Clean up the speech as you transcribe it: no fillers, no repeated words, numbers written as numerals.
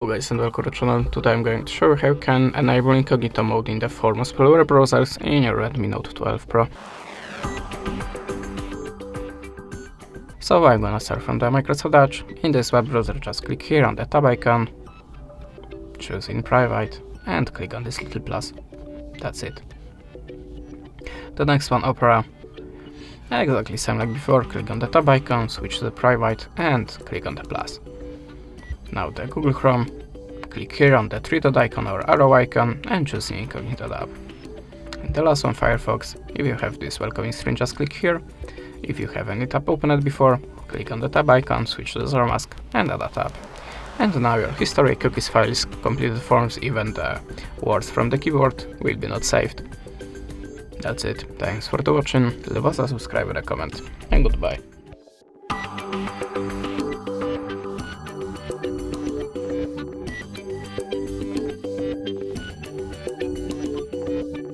Hello guys and welcome to the channel. Today I'm going to show you how you can enable Incognito mode in the form of spyware browsers in your Redmi Note 12 Pro. So I'm gonna start from the Microsoft Edge. In this web browser, just click here on the tab icon, choose in private and click on this little plus. That's it. The next one, Opera. Exactly same like before, click on the tab icon, switch to the private and click on the plus. Now the Google Chrome, click here on the three dot icon or arrow icon and choose Incognito tab. And the last one, Firefox. If you have this welcoming screen, just click here. If you have any tab opened before, click on the tab icon, switch to the Zero Mask and add a tab. And now your history, cookies, files, completed forms, even the words from the keyboard will be not saved. That's it. Thanks for watching, leave us a subscribe and a comment, and goodbye.